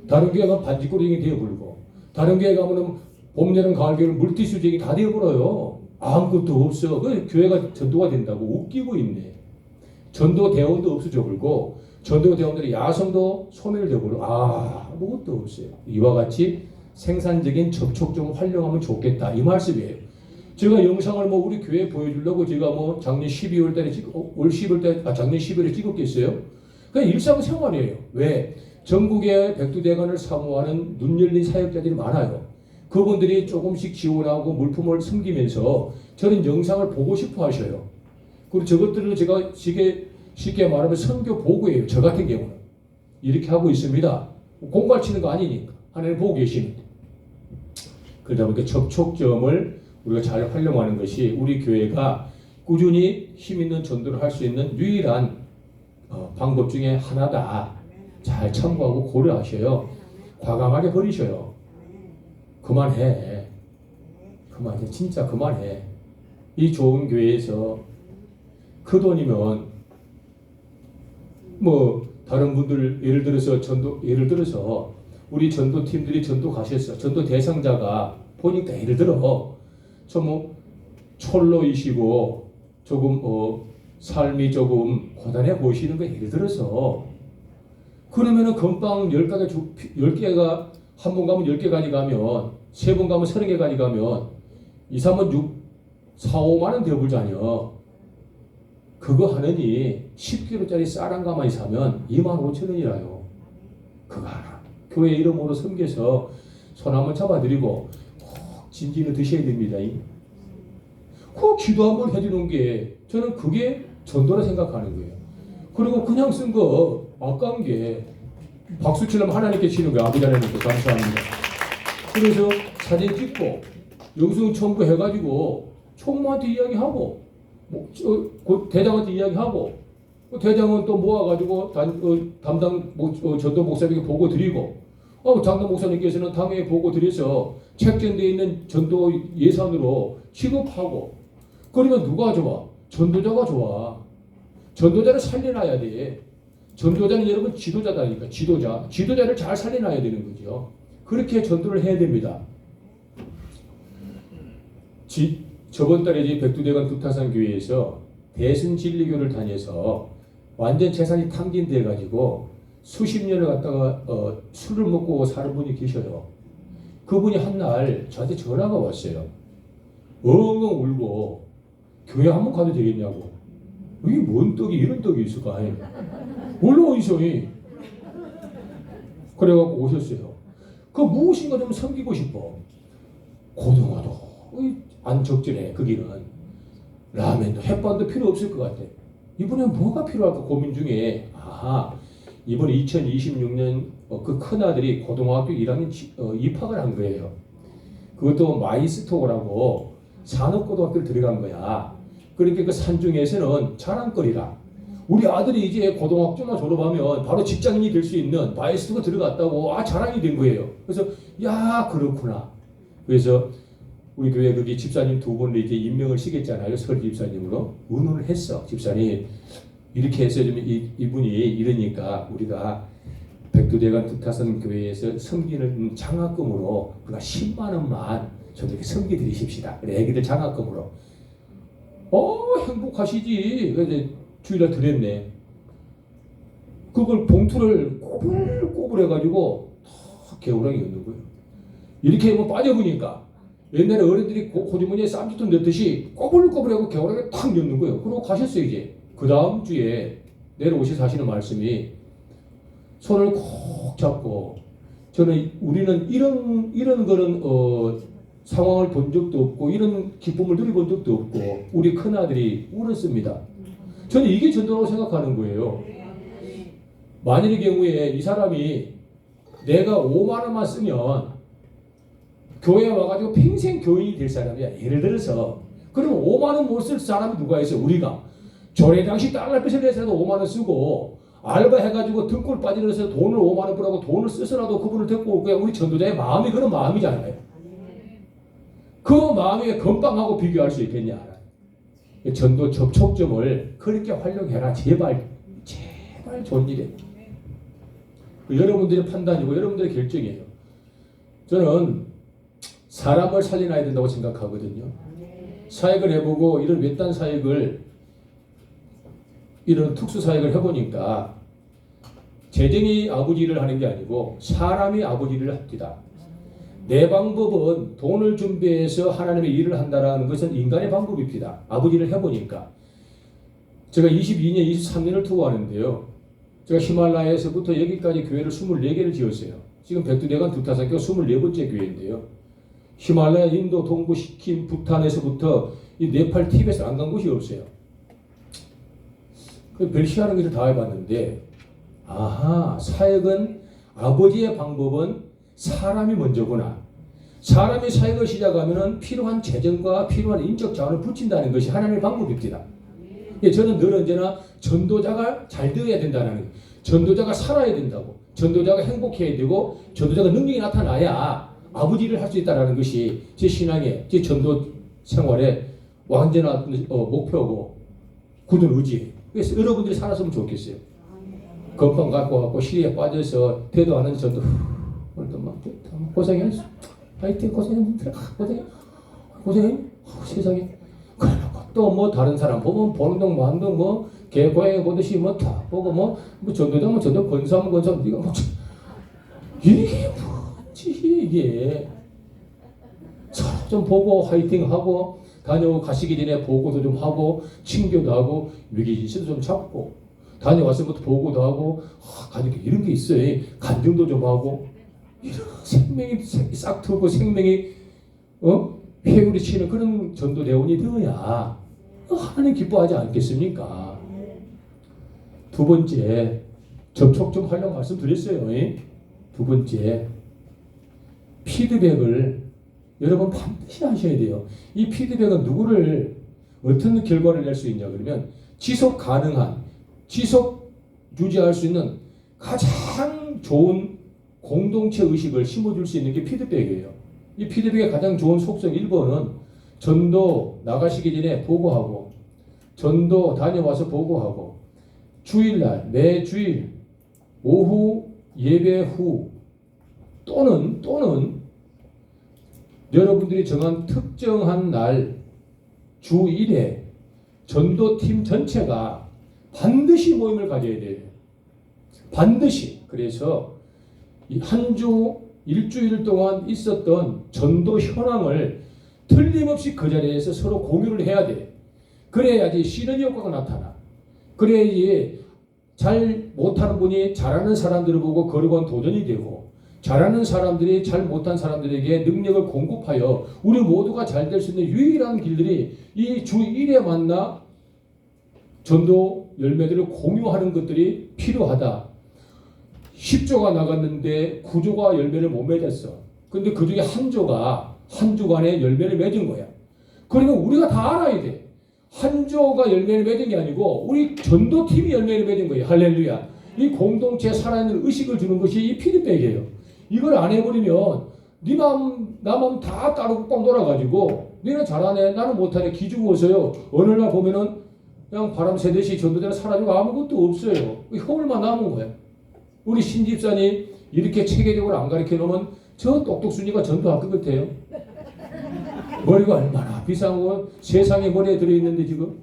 다른 교회 가면 반지꼬리쟁이 되어버리고 다른 교회 가면 봄, 여름, 가을, 겨울 물티슈쟁이 다 되어버려요. 아무것도 없어. 그 교회가 전도가 된다고 웃기고 있네. 전도 대원도 없어져 버리고 전도 대원들의 야성도 소멸되어 버리고 아무것도 없어요. 이와 같이 생산적인 접촉 좀 활용하면 좋겠다 이 말씀이에요. 제가 영상을 뭐 우리 교회 보여주려고 제가 뭐 작년 12월 달에 올 10월 달 작년 12월에 찍었겠어요? 그냥 일상생활이에요. 왜? 전국의 백두대간을 사모하는 눈 열린 사역자들이 많아요. 그분들이 조금씩 지원하고 물품을 섬기면서 저는 영상을 보고 싶어 하셔요. 그리고 저것들을 제가 쉽게 말하면 선교 보고예요. 저 같은 경우는. 이렇게 하고 있습니다. 공갈 치는 거 아니니까. 하나님 보고 계십니다. 그러다 보니까 접촉점을 우리가 잘 활용하는 것이 우리 교회가 꾸준히 힘 있는 전도를 할 수 있는 유일한 방법 중에 하나다. 잘 참고하고 고려하셔요. 과감하게 버리셔요. 그만해. 그만해. 진짜 그만해. 이 좋은 교회에서 그 돈이면 뭐 다른 분들 예를 들어서 우리 전도 팀들이 전도 가셨어. 전도 대상자가 보니까 예를 들어 뭐 철로이시고 조금 삶이 조금 고단해 보이시는 거 예를 들어서 그러면은 건빵 10개가 한 번 가면 10개 가져가면 세 번 가면 30개 가져가면 2, 3번 6, 4, 5만 원 되어보자녀. 그거 하느니 10kg짜리 쌀 한 가마니 사면 25,000원이라요. 그거 하나. 교회 이름으로 섬겨서 손 한번 잡아드리고 꼭 진지는 드셔야 됩니다. 꼭 기도 한번 해주는 게 저는 그게 전도라 생각하는 거예요. 그리고 그냥 쓴 거 아까운 게 박수 치려면 하나님께 치는 거예요. 아버지 하나님께 감사합니다. 그래서 사진 찍고 영상 첨부해가지고 총무한테 이야기하고 대장한테 이야기하고 대장은 또 모아가지고 담당 전도 목사님에게 보고 드리고 장로 목사님께서는 당에 보고 드려서 책정되어 있는 전도 예산으로 취급하고 그러면 누가 좋아? 전도자가 좋아. 전도자를 살려놔야 돼. 전도자는 여러분 지도자다니까. 지도자를 잘 살려놔야 되는 거죠. 그렇게 전도를 해야 됩니다. 저번 달에 이제 백두대간 두타산 교회에서 대승진리교를 다녀서 완전 재산이 탕진돼 가지고 수십 년을 갖다가 술을 먹고 사는 분이 계셔요. 그분이 한날 저한테 전화가 왔어요. 엉엉 울고 교회 한번 가도 되겠냐고. 이게 뭔 떡이 이런 떡이 있을까? 올라오이소. 그래갖고 오셨어요. 그 무엇인가 좀 섬기고 싶어. 고등어도 안 적절해. 그 길은 라면도 햇반도 필요 없을 것 같아. 이번에 뭐가 필요할까 고민 중에 이번에 2026년 그 큰아들이 고등학교 1학년 입학을 한 거예요. 그것도 마이스토어라고 산업고등학교를 들어간 거야. 그러니까 그 산중에서는 자랑거리라. 우리 아들이 이제 고등학교만 졸업하면 바로 직장인이 될 수 있는 마이스토어가 들어갔다고 자랑이 된 거예요. 그래서 야 그렇구나. 그래서 우리 교회 거기 집사님 두 분을 이제 임명을 시켰잖아요. 설계 집사님으로 의논을 했어. 집사님 이렇게 해서 좀 이분이 이러니까 우리가 백두대간 두타선 교회에서 섬기는 장학금으로 그가 10만 원만 좀 이렇게 섬기 드리십시다. 그래 애기들 장학금으로. 행복하시지. 그래서 주일날 드렸네. 그걸 봉투를 꼬불꼬불 해가지고 다 개우랑이 였는 거예요. 이렇게 뭐 빠져보니까 옛날에 어른들이 고주머니에 쌈짓돈 넣듯이 꼬불꼬불하고 개우랑이 탁 였는 거예요. 그러고 가셨어요. 이제 그 다음 주에 내려오셔서 하시는 말씀이 손을 콕 잡고 우리는 이런 그런 상황을 본 적도 없고 이런 기쁨을 누려본 적도 없고 우리 큰아들이 울었습니다. 저는 이게 전도라고 생각하는 거예요. 만일의 경우에 이 사람이 내가 5만 원만 쓰면 교회에 와가지고 평생 교인이 될 사람이야. 예를 들어서 그럼 5만 원 못 쓸 사람이 누가 있어? 우리가 조례장식 달러빚을 내서라도 5만 원 쓰고 알바 해가지고 등골 빠지면서 돈을 5만 원 벌라고 돈을 쓰서라도 그분을 데리고 올 거야. 우리 전도자의 마음이 그런 마음이잖아요. 그 마음이 건빵하고 비교할 수 있겠냐? 전도 접촉점을 그렇게 활용해라. 제발 좋은 일이에요. 여러분들의 판단이고 여러분들의 결정이에요. 저는 사람을 살려놔야 된다고 생각하거든요. 사역을 해보고 이런 외딴 사역을 이런 특수 사역을 해보니까 재정이 아버지 일을 하는 게 아니고 사람이 아버지 일을 합니다. 내 방법은 돈을 준비해서 하나님의 일을 한다는 것은 인간의 방법입니다. 아버지 일을 해보니까 제가 22년, 23년을 투어하는데요. 제가 히말라야에서부터 여기까지 교회를 24개를 지었어요. 지금 백두대간 두타사교 24번째 교회인데요. 히말라야, 인도, 동부, 시킴, 부탄에서부터 이 네팔, 티벳을 안 간 곳이 없어요. 별 희한한 것을 다 해봤는데 아하, 사역은 아버지의 방법은 사람이 먼저구나. 사람이 사역을 시작하면 필요한 재정과 필요한 인적 자원을 붙인다는 것이 하나님의 방법입니다. 저는 늘 언제나 전도자가 잘 되어야 된다는 거예요. 전도자가 살아야 된다고. 전도자가 행복해야 되고 전도자가 능력이 나타나야 아버지 일을 할 수 있다는 것이 제 신앙의, 제 전도 생활의 완전한 목표고 굳은 의지예요. 그래서 여러분들이 살았으면 좋겠어요. 건강 갖고 시리에 빠져서 대도 안 하는 전도 오늘도 막 고생했어. 하여튼 고생했는데 고생해. 세상에. 또 뭐 다른 사람 보면 보는 동 만동 뭐 개고양이 보듯이 뭐 다 보고 뭐 전도자면 전도 권사하면 권사하면 네가 뭐 이게 뭐지 이게. 좀 보고 화이팅하고 다녀오고 가시기 전에 보고도 좀 하고 친교도 하고 위기질서도 좀 잡고 다녀왔으면부터 보고도 하고 가족이 이런 게 있어요. 간증도 좀 하고 이런 생명이 싹 트고 생명이 회오리 치는 그런 전도 대원이 되어야 하나님 기뻐하지 않겠습니까? 두 번째 접촉 좀 하려고 말씀드렸어요. 두 번째 피드백을 여러분 반드시 하셔야 돼요. 이 피드백은 누구를 어떤 결과를 낼 수 있냐 그러면 지속 가능한, 지속 유지할 수 있는 가장 좋은 공동체 의식을 심어줄 수 있는 게 피드백이에요. 이 피드백의 가장 좋은 속성 1번은 전도 나가시기 전에 보고하고 전도 다녀와서 보고하고 주일날 매주일 오후 예배 후 또는 여러분들이 정한 특정한 날 주 1회 전도팀 전체가 반드시 모임을 가져야 돼요. 반드시. 그래서 이 한 주 일주일 동안 있었던 전도 현황을 틀림없이 그 자리에서 서로 공유를 해야 돼. 그래야지 시너지 효과가 나타나. 그래야지 잘 못하는 분이 잘하는 사람들을 보고 거룩한 도전이 되고 잘하는 사람들이 잘 못한 사람들에게 능력을 공급하여 우리 모두가 잘 될 수 있는 유일한 길들이 이 주 1회 만나 전도 열매들을 공유하는 것들이 필요하다. 10조가 나갔는데 9조가 열매를 못 맺었어. 근데 그 중에 한 조가 한 주간에 열매를 맺은 거야. 그러면 우리가 다 알아야 돼. 한 조가 열매를 맺은 게 아니고 우리 전도팀이 열매를 맺은 거예요. 할렐루야. 이 공동체에 살아있는 의식을 주는 것이 이 피드백이에요. 이걸 안 해버리면 네 마음 나 마음 다 따로 꽉 놀아가지고 너는 잘하네 나는 못하네 기죽어서요. 어느 날 보면은 그냥 바람 새듯이 전도자는 사라지고 아무것도 없어요. 허울만 남은 거야. 우리 신집사님 이렇게 체계적으로 안 가르쳐 놓으면 저 똑똑순이가 전도할 것 같아요. 머리가 얼마나 비싼 거 세상에 머리에 들어있는데 지금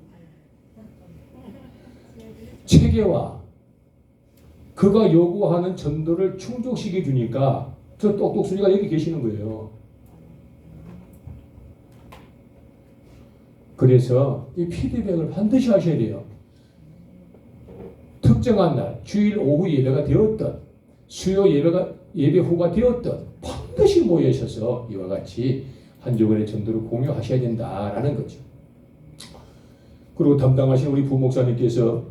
체계와 그가 요구하는 전도를 충족시켜 주니까 저 똑똑순이가 여기 계시는 거예요. 그래서 이 피드백을 반드시 하셔야 돼요. 특정한 날, 주일 오후 예배가 되었던 수요 예배가 예배 후가 되었던 반드시 모여셔서 이와 같이 한 주간의 전도를 공유하셔야 된다라는 거죠. 그리고 담당하신 우리 부목사님께서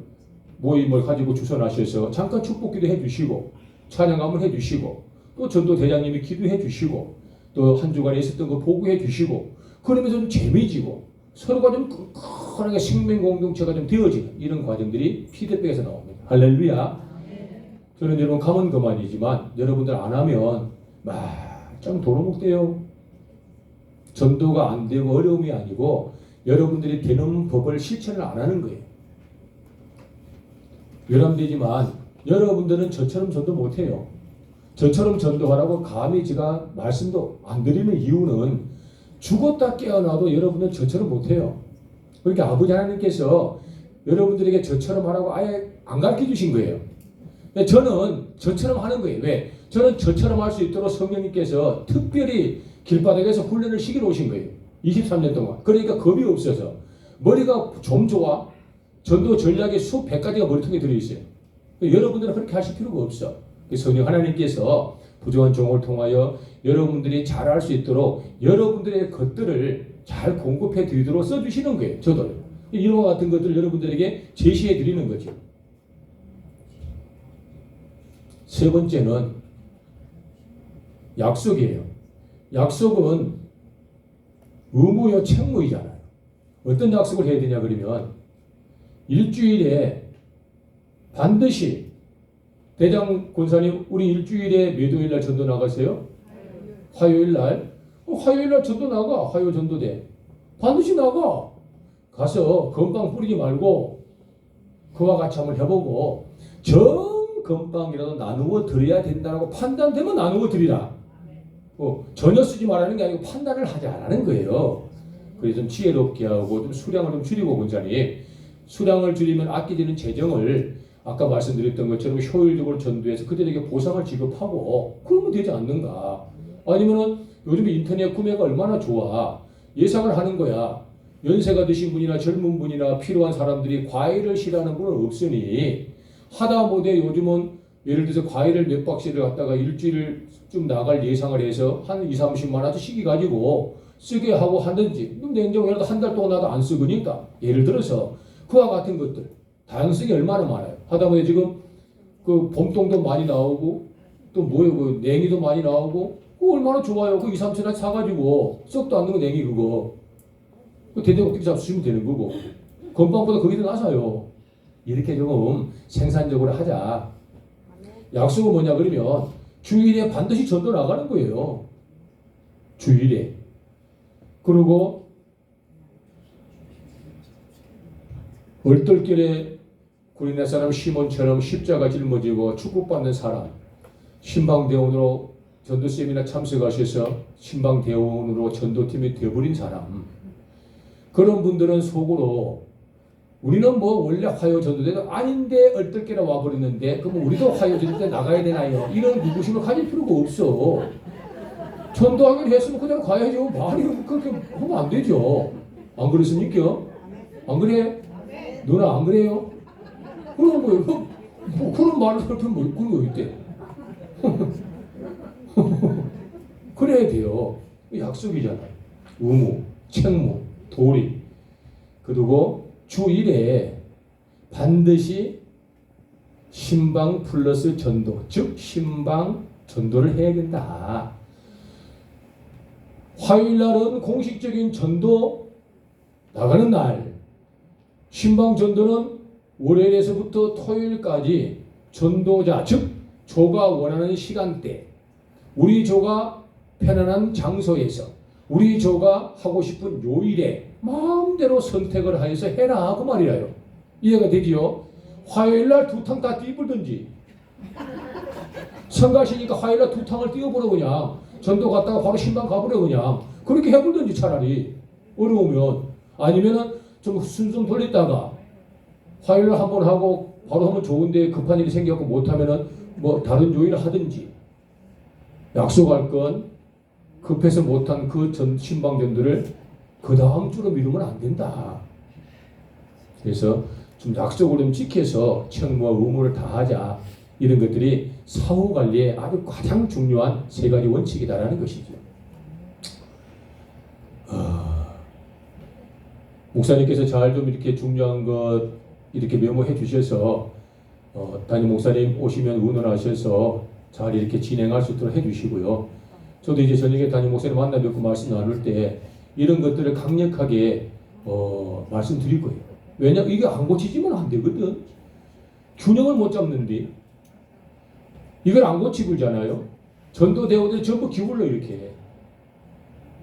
모임을 가지고 주선하셔서 잠깐 축복기도 해주시고 찬양 한번 해주시고 또 전도 대장님이 기도해 주시고 또 한 주간에 있었던 거 보고해 주시고 그러면서 좀 재미지고 서로가 좀 끈끈하게 생명 공동체가 좀 되어지는 이런 과정들이 피드백에서 나옵니다. 할렐루야. 저는 여러분 가면 그만이지만 여러분들 안 하면 좀 도로묵돼요. 전도가 안 되고 어려움이 아니고 여러분들이 되는 법을 실천을 안 하는 거예요. 유람되지만 여러분들은 저처럼 전도 못해요. 저처럼 전도하라고 감히 제가 말씀도 안 드리는 이유는 죽었다 깨어나도 여러분은 저처럼 못해요. 그러니까 아버지 하나님께서 여러분들에게 저처럼 하라고 아예 안 가르쳐 주신 거예요. 저는 저처럼 하는 거예요. 왜? 저는 저처럼 할 수 있도록 성령님께서 특별히 길바닥에서 훈련을 시키러 오신 거예요. 23년 동안. 그러니까 겁이 없어서 머리가 좀 좋아. 전도 전략의 수백 가지가 머리통에 들어있어요. 여러분들은 그렇게 하실 필요가 없어. 성령 하나님께서 부족한 종을 통하여 여러분들이 잘할 수 있도록 여러분들의 것들을 잘 공급해 드리도록 써주시는 거예요. 저도 이와 같은 것들을 여러분들에게 제시해 드리는 거죠. 세 번째는 약속이에요. 약속은 의무요 책무이잖아요. 어떤 약속을 해야 되냐 그러면 일주일에 반드시 대장 권사님 우리 일주일에 몇 요일 날 전도 나가세요? 화요일 날. 화요일 날 전도 나가. 화요 전도대. 반드시 나가. 가서 건빵 뿌리지 말고 그와 같이 한번 해보고 정 건빵이라도 나누어 드려야 된다고 판단되면 나누어 드리라. 전혀 쓰지 말라는 게 아니고 판단을 하자라는 거예요. 그래서 좀 지혜롭게 하고 좀 수량을 좀 줄이고 권사님. 수량을 줄이면 아끼지는 재정을 아까 말씀드렸던 것처럼 효율적으로 전도해서 그들에게 보상을 지급하고 그러면 되지 않는가. 아니면은 요즘 인터넷 구매가 얼마나 좋아. 예상을 하는 거야. 연세가 드신 분이나 젊은 분이나 필요한 사람들이 과일을 싫어하는 분은 없으니 하다못해 요즘은 예를 들어서 과일을 몇 박스를 갖다가 일주일쯤 나갈 예상을 해서 한 2, 30만 원씩 시기 가지고 쓰게 하고 하든지 냉장고에라도 한 달 동안 나도 안 쓰으니까 예를 들어서 그와 같은 것들 다양성이 얼마나 많아요. 하다못해 지금 그 봄동도 많이 나오고 또 뭐예요 그 냉이도 많이 나오고 그거 얼마나 좋아요. 그 2, 3천원 사가지고 썩도 않는 거 냉이 그거 그 된장국도 잡수시면 되는 거고 건빵보다 그게 더 나아요. 이렇게 조금 생산적으로 하자. 약속은 뭐냐 그러면 주일에 반드시 전도 나가는 거예요. 주일에. 그리고 얼떨결에 구리네 사람 시몬처럼 십자가 짊어지고 축복받는 사람, 신방대원으로 전도쌤이나 참석하셔서 신방대원으로 전도팀이 되어버린 사람, 그런 분들은 속으로 우리는 뭐 원래 화요 전도대가 아닌데 얼떨결에 와버렸는데 그럼 우리도 화요 전도대 나가야 되나요? 이런 무구심을 가질 필요가 없어. 전도하기로 했으면 그냥 가야죠. 말이 그렇게 하면 안 되죠. 안 그렇습니까? 안 그래? 누나 안 그래요? 그런 거예요. 뭐 그런 말을 그렇게 뭐 그런 거 있대. 그래야 돼요. 약속이잖아요. 의무, 책무, 도리. 그리고 주 1회 반드시 신방 플러스 전도, 즉 신방 전도를 해야 된다. 화요일 날은 공식적인 전도 나가는 날, 신방 전도는 월요일에서부터 토요일까지 전도자, 즉 조가 원하는 시간대, 우리 조가 편안한 장소에서 우리 조가 하고 싶은 요일에 마음대로 선택을 하여서 해라 그 말이에요. 이해가 되지요? 화요일날 2탕 다 띄불든지 성가시니까 화요일날 2탕을 띄워보려 그냥 전도 갔다가 바로 신방 가보려 그냥 그렇게 해보든지 차라리 어려우면 아니면은 좀 순순 돌렸다가 화요일 한번 하고 바로 하면 좋은데 급한 일이 생겨갖고 못하면은 뭐 다른 요일을 하든지 약속할 건 급해서 못한 그 신방전도를 그 다음 주로 미루면 안 된다. 그래서 좀 약속을 좀 지켜서 책무와 의무를 다하자. 이런 것들이 사후 관리에 아주 가장 중요한 세 가지 원칙이다라는 것이죠. 목사님께서 잘 좀 이렇게 중요한 것 이렇게 메모해 주셔서 담임 목사님 오시면 의논하셔서 잘 이렇게 진행할 수 있도록 해주시고요. 저도 이제 저녁에 담임 목사님 만나 뵙고 말씀 나눌 때 이런 것들을 강력하게 말씀드릴 거예요. 왜냐면 이게 안 고치지면 안 되거든. 균형을 못 잡는데 이걸 안 고치고 있잖아요. 전도대원들 전부 기울러 이렇게 해.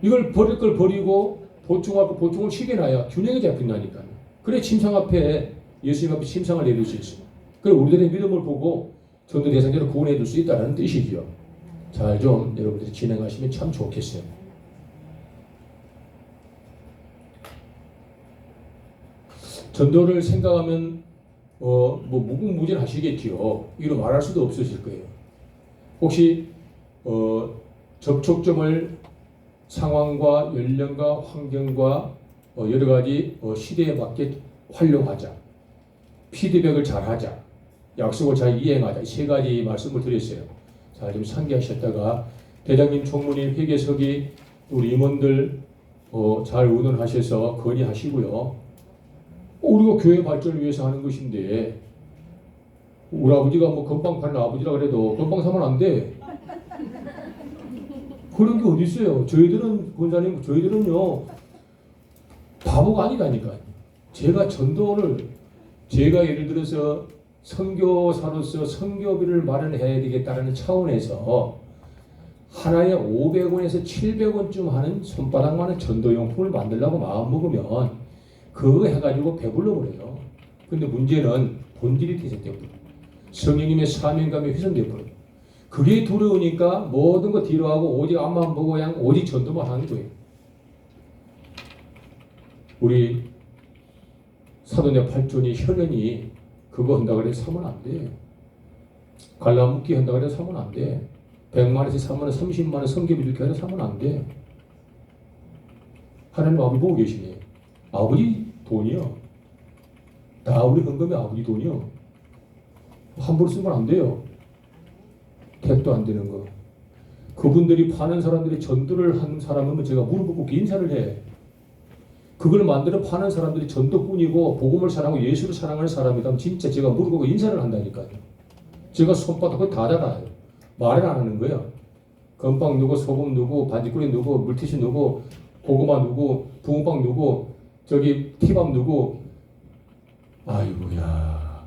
이걸 버릴 걸 버리고 보충할 거 보충을 시켜놔야 균형이 잡힌다니까요. 그래 침상 앞에 예수님 앞에 침상을 내릴 수 있어요. 그래 우리들의 믿음을 보고 전도 대상자를 구원해 줄 수 있다는 뜻이죠. 잘 좀 여러분들이 진행하시면 참 좋겠어요. 전도를 생각하면 뭐 무궁무진하시겠지요. 이로 말할 수도 없으실 거예요. 혹시 접촉점을 상황과 연령과 환경과 여러 가지 시대에 맞게 활용하자. 피드백을 잘하자. 약속을 잘 이행하자. 이 세 가지 말씀을 드렸어요. 잘 좀 상기하셨다가 대장님, 총무님, 회계석이 우리 임원들 잘 의논하셔서 건의하시고요. 우리가 교회 발전을 위해서 하는 것인데 우리 아버지가 뭐 건빵 파는 아버지라 그래도 건빵 사면 안 돼. 그런 게 어디 있어요? 저희들은 권사님, 저희들은요 바보가 아니라니까요. 제가 예를 들어서 선교사로서 선교비를 마련해야 되겠다는 차원에서 하나에 500원에서 700원쯤 하는 손바닥만한 전도용품을 만들려고 마음먹으면 그거 해가지고 배불러 버려요. 근데 문제는 본질이 퇴색되어버려요. 성령님의 사명감이 훼손되어버려요. 그게 두려우니까 모든 거 뒤로 하고 오직 앞만 보고 그냥 오직 전도만 하는 거예요. 우리 사도내 8존이 혈연이 그거 한다 그래서 사면 안 돼. 갈라묶기 한다 그래서 사면 안 돼. 100만원에서 사면 30만원 성교비 이렇게 해서 사면 안 돼. 하나님 아버지 보고 계시네. 아버지 돈이요. 다 우리 헌금이 아버지 돈이요. 함부로 쓰면 안 돼요. 택도 안 되는 거. 그분들이 파는 사람들이 전도를 하는 사람은 제가 무릎 꿇고 인사를 해. 그걸 만들어 파는 사람들이 전도뿐이고 복음을 사랑하고 예수를 사랑하는 사람이라면 진짜 제가 무릎 꿇고 인사를 한다니까요. 제가 손바닥을 다 잡아요. 말을 안 하는 거예요. 건빵 누구, 소금 누구, 반지꾸리 누구, 물티슈 누구, 고구마 누구, 붕어빵 누구, 저기 티밥 누구. 아이고야.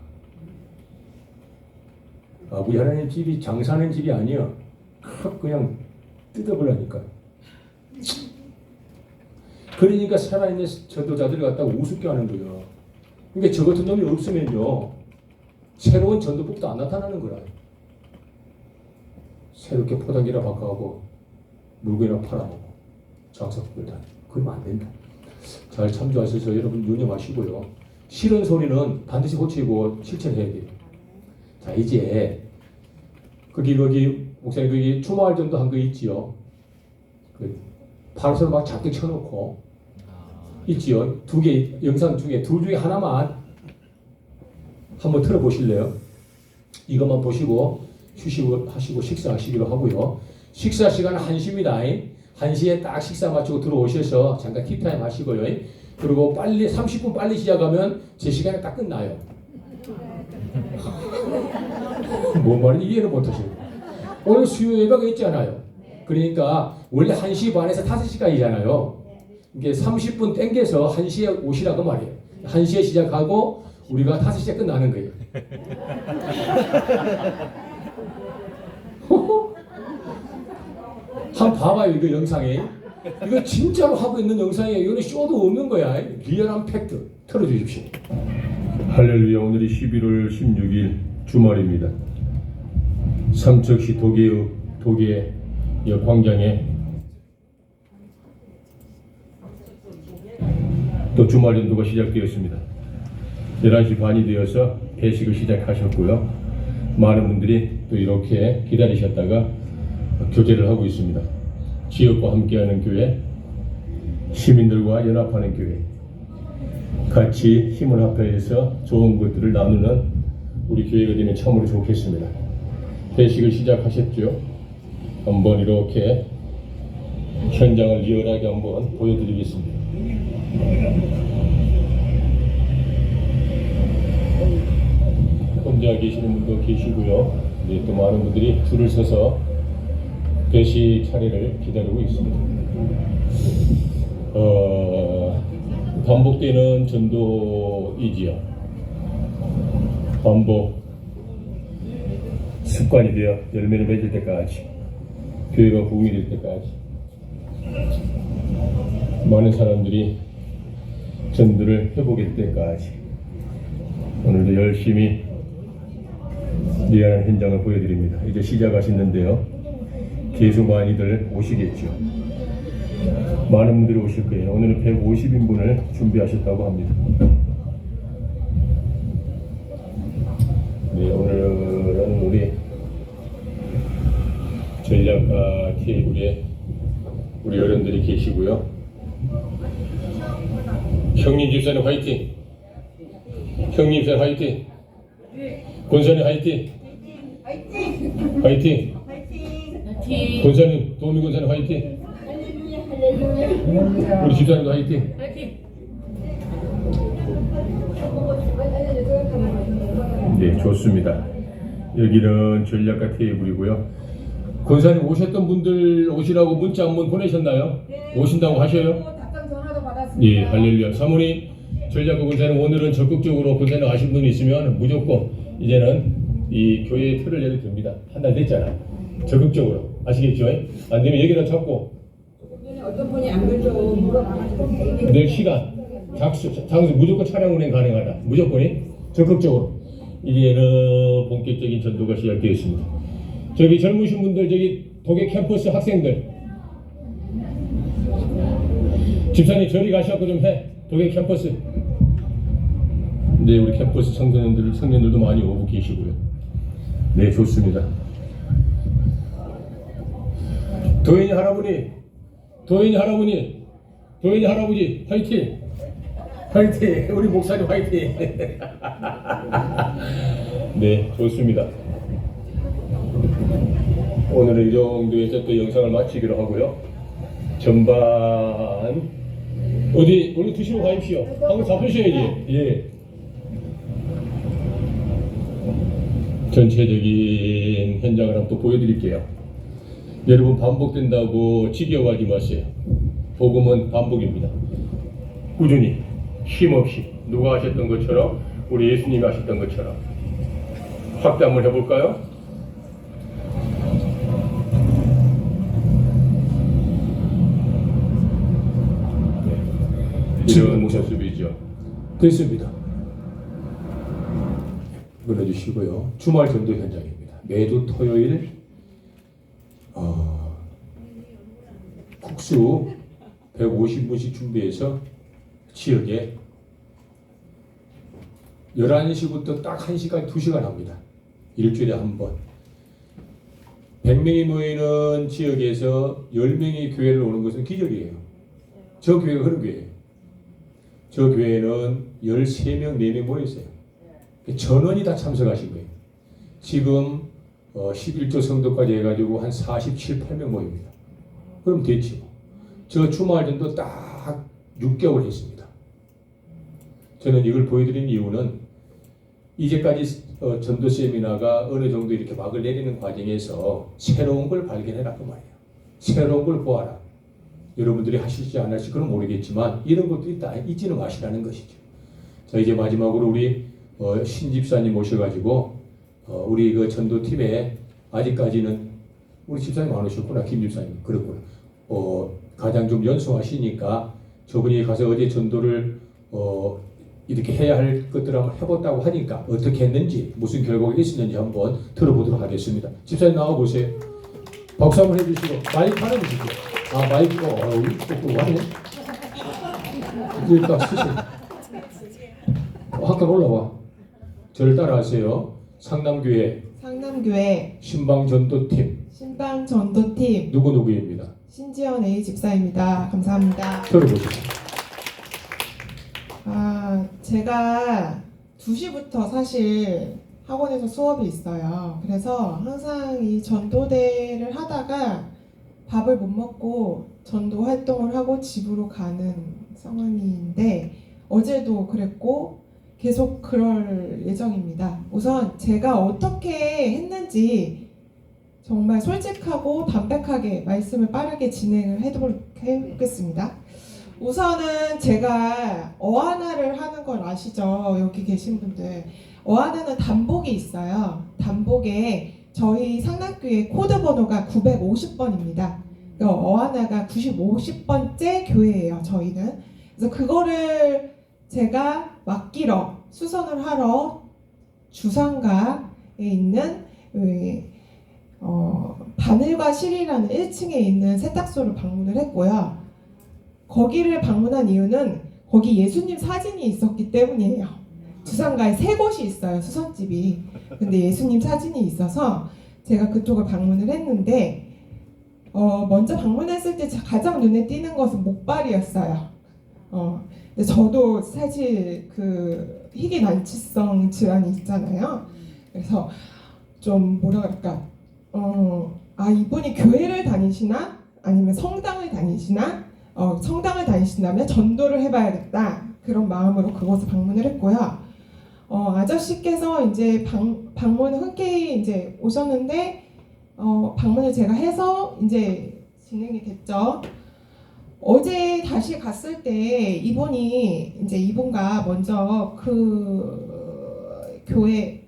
우리 하나님 집이 장사하는 집이 아니야. 그냥 뜯어버리니까. 그러니까 살아있는 전도자들을 갖다가 우습게 하는 거예요. 그러니까 저 같은 놈이 없으면요. 새로운 전도법도 안 나타나는 거라. 새롭게 포장지라 바꿔가고 물건이나 팔아먹고 장사법을 다. 그러면 안 된다. 잘 참조하셔서 여러분 유념하시고요. 싫은 소리는 반드시 고치고 실천해야 돼요. 자 이제 거기 목사님 거기 주말 전도 한 거 있지요. 그 파라솔 막 잔뜩 쳐놓고 있지요. 영상 중에 둘 중에 하나만 한번 틀어보실래요? 이것만 보시고 휴식을 하시고 식사하시기로 하고요. 식사 시간은 1시입니다. 1시에 딱 식사 마치고 들어오셔서 잠깐 티타임 하시고요. 그리고 빨리 30분 빨리 시작하면 제 시간에 딱 끝나요. 뭔 말인지 이해를 못하시고 오늘 수요 예배가 있잖아요. 그러니까 원래 1시 반에서 5시까지잖아요. 이게 30분 땡겨서 1시에 오시라고 말이에요. 1시에 시작하고 우리가 5시에 끝나는 거예요. 한번 봐봐요. 이거 영상에. 이거 진짜로 하고 있는 영상이에요. 이거는 쇼도 없는 거야. 리얼한 팩트. 틀어주십시오.
할렐루야. 오늘이 11월 16일 주말입니다. 삼척시 도계 광장에 또 주말 연도가 시작되었습니다. 11시 반이 되어서 회식을 시작하셨고요. 많은 분들이 또 이렇게 기다리셨다가 교제를 하고 있습니다. 지역과 함께하는 교회, 시민들과 연합하는 교회, 같이 힘을 합해서 좋은 것들을 나누는 우리 교회가 되면 참으로 좋겠습니다.
회식을 시작하셨죠. 한번 이렇게 현장을 리얼하게 한번 보여드리겠습니다. 혼자 계시는 분도 계시고요. 네, 또 많은 분들이 줄을 서서 회식 차례를 기다리고 있습니다. 반복되는 전도이지요. 반복 습관이 되어 열매를 맺을 때까지, 교회가 부흥이 될 때까지 많은 사람들이 전도를 회복할 때까지 오늘도 열심히 리얼한 현장을 보여드립니다. 이제 시작하시는데요. 계속 많이들 오시겠죠. 많은 분들이 오실 거예요. 오늘은 150인분을 준비하셨다고 합니다. 네, 오늘은 우리 전략가 케이블에 우리 어른들이 계시고요. 형님 집사님 화이팅! 형님 집사님 화이팅! 권사님 화이팅! 화이팅! 권사님, 도미 권사님 화이팅! 우리 집사님도 화이팅! 네, 좋습니다. 여기는 전략가 테이블이고요. 권사님 오셨던 분들 오시라고 문자 한번 보내셨나요?
네.
오신다고 하셔요?
답장 전화도 받았습니다.
예, 할렐루야. 사모님, 전략가 권사님 오늘은 적극적으로 권사님 아신 분이 있으면 무조건 이제는 이 교회의 틀을 내도 됩니다. 한 달 됐잖아. 적극적으로. 아시겠죠? 안 되면 얘기를 잡고
어떤 분이 안 그래도 물어봐가지고
내일 시간, 장소 무조건 차량 운행 가능하다. 무조건이 적극적으로. 이제는 본격적인 전도가 시작되었습니다. 저기 젊으신 분들, 저기 독일 캠퍼스 학생들, 집사님 저리 가셔갖고 좀 해. 독일 캠퍼스. 네, 우리 캠퍼스 청년들도 많이 오고 계시고요. 네, 좋습니다. 도인이 할아버지 화이팅! 화이팅! 우리 목사님 화이팅! 네, 좋습니다. 오늘은 이 정도에서 또 영상을 마치기로 하고요. 전반 어디 얼른 드시러 가십시오. 한번 잡으셔야지. 예. 전체적인 현장을 한번 또 보여드릴게요. 여러분, 반복된다고 지겨워하지 마세요. 복음은 반복입니다. 꾸준히 쉼없이 누가 하셨던 것처럼, 우리 예수님이 하셨던 것처럼 확대 한번 해볼까요? 네. 이런 모습이죠. 됐습니다. 끊어주시고요. 주말 전도 현장입니다. 매주 토요일 국수 150분씩 준비해서 지역에 11시부터 딱 1시간, 2시간 합니다. 일주일에 한 번. 100명이 모이는 지역에서 10명이 교회를 오는 것은 기적이에요. 저 교회가 그런 교회예요. 저 교회는 13명, 4명 모였어요. 전원이 다 참석하신 거예요. 지금 11조 성도까지 해가지고 한 47, 8명 모입니다. 그럼 됐지. 저 주말전도 딱 6개월 했습니다. 저는 이걸 보여드린 이유는 이제까지 전도 세미나가 어느 정도 이렇게 막을 내리는 과정에서 새로운 걸 발견해라 그 말이에요. 새로운 걸 보아라. 여러분들이 하실지 안 하실지 그건 모르겠지만 이런 것도 있다. 잊지는 마시라는 것이죠. 자, 이제 마지막으로 우리 신집사님 모셔가지고 우리 그 전도팀에 아직까지는 우리 집사님 안 오셨구나. 김 집사님. 그렇구나. 가장 좀 연소하시니까 저분이 가서 어제 전도를 이렇게 해야 할 것들을 한번 해봤다고 하니까 어떻게 했는지 무슨 결과가 있었는지 한번 들어보도록 하겠습니다. 집사님 나와보세요. 박수 한번 해주시고 마이크 하나 주시죠. 마이크가 우리 와네. 이제 딱 쓰세요. 잠깐 올라와. 저를 따라하세요. 상남교회 신방전도팀 누구입니다.
신지연 A 집사입니다. 감사합니다.
들어보시죠.
제가 2시부터 사실 학원에서 수업이 있어요. 그래서 항상 이 전도대를 하다가 밥을 못 먹고 전도 활동을 하고 집으로 가는 상황인데 어제도 그랬고 계속 그럴 예정입니다. 우선 제가 어떻게 했는지 정말 솔직하고 담백하게 말씀을 빠르게 진행을 해보겠습니다. 우선은 제가 어하나를 하는 걸 아시죠? 여기 계신 분들. 어하나는 단복이 있어요. 단복에 저희 상락교회 코드 번호가 950번입니다. 어하나가 50번째 교회예요, 저희는. 그래서 그거를 제가 맡기러, 수선을 하러 주상가에 있는 바늘과 실이라는 1층에 있는 세탁소를 방문을 했고요. 거기를 방문한 이유는 거기 예수님 사진이 있었기 때문이에요. 주상가에 3곳이 있어요, 수선집이. 근데 예수님 사진이 있어서 제가 그쪽을 방문을 했는데 먼저 방문했을 때 가장 눈에 띄는 것은 목발이었어요. 근데 저도 사실 그 희귀난치성 질환이 있잖아요. 그래서 좀 뭐라 그럴까, 이분이 교회를 다니시나 아니면 성당을 다니시나, 성당을 다니신다면 전도를 해봐야겠다, 그런 마음으로 그곳을 방문을 했고요. 아저씨께서 이제 방문을 흔쾌히 이제 오셨는데 방문을 제가 해서 이제 진행이 됐죠. 어제 다시 갔을 때 이분과 먼저 그 교회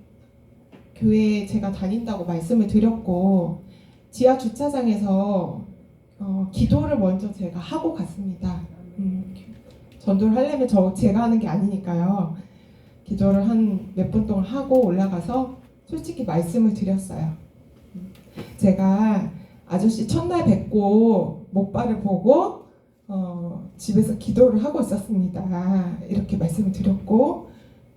제가 다닌다고 말씀을 드렸고 지하 주차장에서 기도를 먼저 제가 하고 갔습니다. 전도를 하려면 제가 하는 게 아니니까요. 기도를 한 몇 분 동안 하고 올라가서 솔직히 말씀을 드렸어요. 제가 아저씨 첫날 뵙고 목발을 보고 집에서 기도를 하고 있었습니다. 이렇게 말씀을 드렸고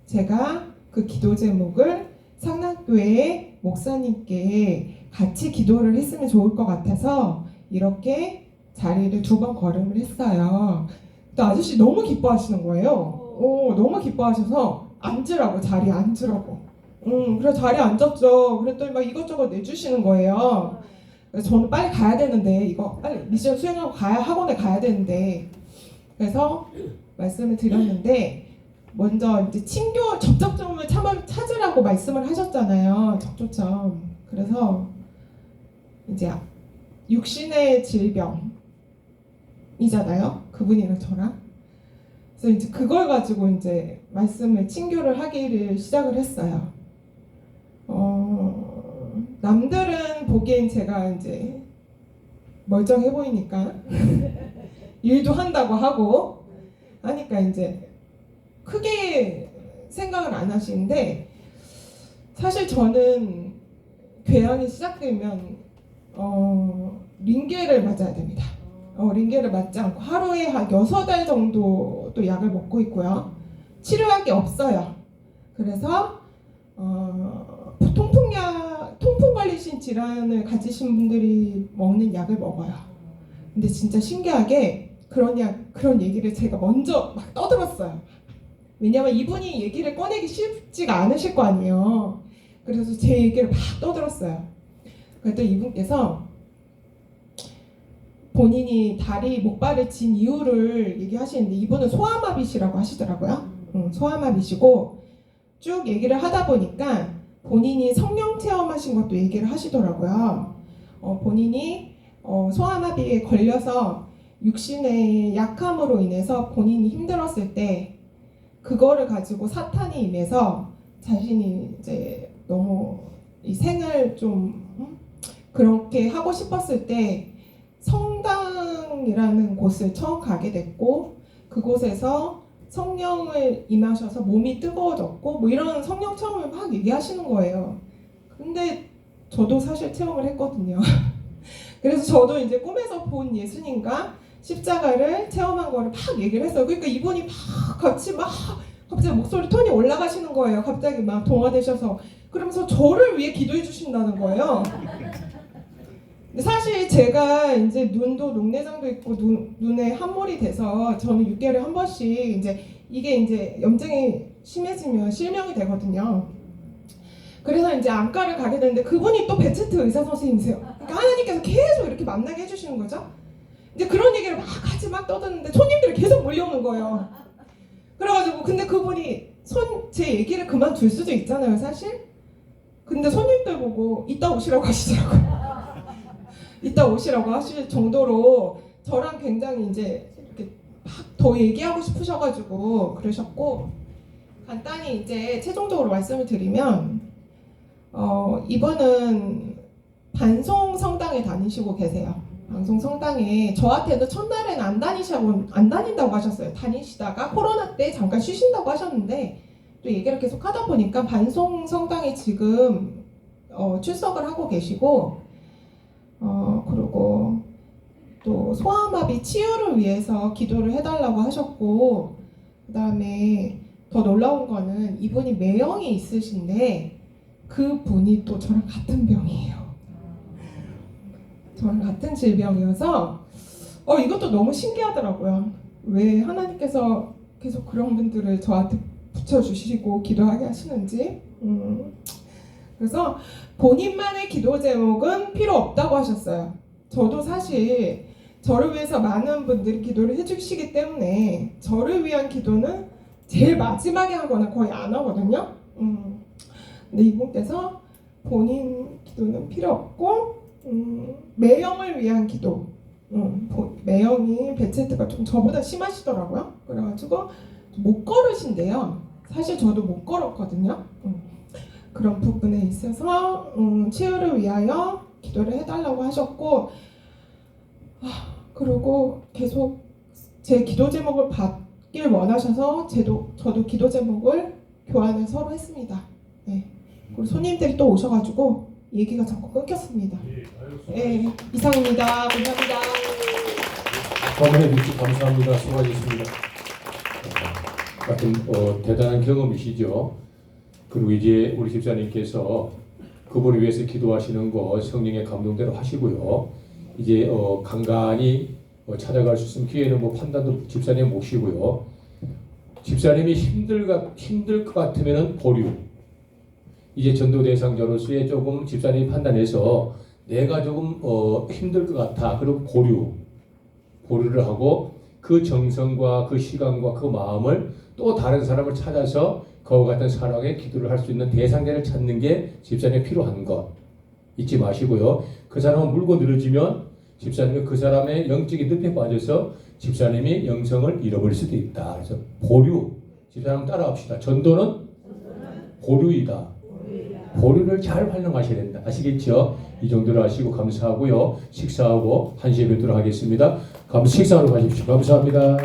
제가 그 기도 제목을 상락교회 목사님께 같이 기도를 했으면 좋을 것 같아서 이렇게 자리를 2번 걸음을 했어요. 또 아저씨 너무 기뻐하시는 거예요. 너무 기뻐하셔서 앉으라고, 자리에 앉으라고. 그래서 자리에 앉았죠. 그랬더니 막 이것저것 내주시는 거예요. 그래서 저는 빨리 가야 되는데, 이거 빨리 미션 수행하고 학원에 가야 되는데, 그래서 말씀을 드렸는데 먼저 이제 친교 접촉점을 찾으라고 말씀을 하셨잖아요. 접촉점. 그래서 이제 육신의 질병이잖아요, 그분이랑 저랑. 그래서 이제 그걸 가지고 이제 말씀을 친교를 하기를 시작을 했어요. 남들은 보기엔 제가 이제 멀쩡해 보이니까 일도 한다고 하고 하니까 이제 크게 생각을 안 하시는데, 사실 저는 궤양이 시작되면 링겔을 맞아야 됩니다. 링겔을 맞지 않고 하루에 한 6달 정도 또 약을 먹고 있고요. 치료약이 없어요. 그래서 통풍 걸리신 질환을 가지신 분들이 먹는 약을 먹어요. 근데 진짜 신기하게 그런 얘기를 제가 먼저 막 떠들었어요. 왜냐면 이분이 얘기를 꺼내기 쉽지가 않으실 거 아니에요. 그래서 제 얘기를 막 떠들었어요. 그랬더니 이분께서 본인이 다리 목발을 진 이유를 얘기하시는데, 이분은 소아마비시라고 하시더라고요. 소아마비시고 쭉 얘기를 하다 보니까 본인이 성령 체험하신 것도 얘기를 하시더라고요. 본인이 소아마비에 걸려서 육신의 약함으로 인해서 본인이 힘들었을 때 그거를 가지고 사탄이 임해서 자신이 이제 너무 이 생을 좀 그렇게 하고 싶었을 때 성당이라는 곳을 처음 가게 됐고, 그곳에서 성령을 임하셔서 몸이 뜨거워졌고 뭐 이런 성령 체험을 막 얘기하시는 거예요. 근데 저도 사실 체험을 했거든요. 그래서 저도 이제 꿈에서 본 예수님과 십자가를 체험한 거를 막 얘기를 했어요. 그러니까 이분이 막 갑자기 목소리 톤이 올라가시는 거예요. 갑자기 막 동화되셔서 그러면서 저를 위해 기도해 주신다는 거예요. 근데 사실 제가 이제 눈도 녹내장도 있고 눈에 함몰이 돼서 저는 6개월에 한 번씩 이제 이게 이제 염증이 심해지면 실명이 되거든요. 그래서 이제 안과를 가게 됐는데 그분이 또 베체트 의사 선생님이세요. 그러니까 하나님께서 계속 이렇게 만나게 해주시는 거죠. 이제 그런 얘기를 막 하지 막 떠드는데 손님들이 계속 몰려오는 거예요. 그래가지고 근데 그분이 제 얘기를 그만둘 수도 있잖아요, 사실. 근데 손님들 보고 이따 오시라고 하시더라고요. 이따 오시라고 하실 정도로 저랑 굉장히 이제 이렇게 막 더 얘기하고 싶으셔가지고 그러셨고, 간단히 이제 최종적으로 말씀을 드리면 이분은 반송 성당에 다니시고 계세요. 방송 성당에 저한테도 첫날에는 안 다닌다고 하셨어요. 다니시다가 코로나 때 잠깐 쉬신다고 하셨는데 또 얘기를 계속 하다 보니까 반송 성당에 지금 출석을 하고 계시고 그리고 또 소아마비 치유를 위해서 기도를 해달라고 하셨고, 그 다음에 더 놀라운 거는 이분이 매형이 있으신데 그 분이 또 저랑 같은 병이에요. 저랑 같은 질병이어서 이것도 너무 신기하더라고요. 왜 하나님께서 계속 그런 분들을 저한테 붙여주시고 기도하게 하시는지. 그래서 본인만의 기도 제목은 필요 없다고 하셨어요. 저도 사실 저를 위해서 많은 분들이 기도를 해주시기 때문에 저를 위한 기도는 제일 마지막에 하거나 거의 안 하거든요. 근데 이분께서 본인 기도는 필요 없고 매형을 위한 기도. 매형이 베체트가 좀 저보다 심하시더라고요. 그래가지고 못 걸으신대요. 사실 저도 못 걸었거든요. 그런 부분에 있어서 치유를 위하여 기도를 해달라고 하셨고, 그리고 계속 제 기도 제목을 받길 원하셔서 저도 기도 제목을 교환을 서로 했습니다. 네. 그리고 손님들이 또 오셔가지고 얘기가 자꾸 끊겼습니다. 네, 이상입니다. 감사합니다.
권면해 주셔서 감사합니다. 수고하셨습니다. 하여튼 대단한 경험이시죠. 그리고 이제 우리 집사님께서 그분을 위해서 기도하시는 거 성령의 감동대로 하시고요. 이제 간간히 찾아갈 수 있으면 기회는 뭐 판단도 집사님 모시고요. 집사님이 힘들 것 같으면은 보류. 이제 전도 대상자로서의 조금 집사님이 판단해서 내가 조금 힘들 것 같아. 그럼 보류를 하고 그 정성과 그 시간과 그 마음을 또 다른 사람을 찾아서 그와 같은 사랑에 기도를 할 수 있는 대상자를 찾는 게 집사님이 필요한 것 잊지 마시고요. 그 사람은 물고 늘어지면 집사님은 그 사람의 영적인 늪에 빠져서 집사님이 영성을 잃어버릴 수도 있다. 그래서 보류, 집사님 따라합시다. 전도는 보류이다. 보류를 잘 활용하셔야 된다. 아시겠죠? 이 정도로 하시고 감사하고요. 식사하고 1시에 뵙도록 하겠습니다. 식사하러 가십시오. 감사합니다.